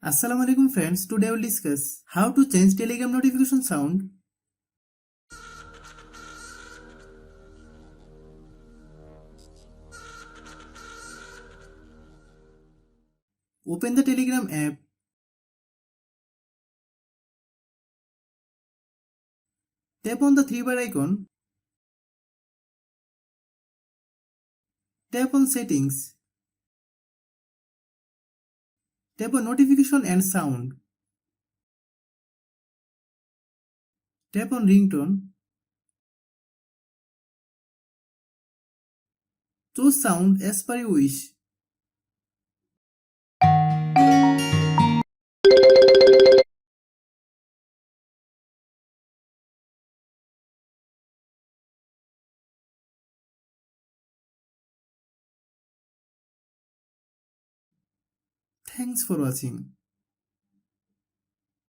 Assalamu alaikum friends, today I will discuss how to change Telegram notification sound. Open the Telegram app. Tap on the three bar icon. Tap on settings. Tap on notification and sound. Tap on ringtone. Choose sound as per your wish. Thanks for watching.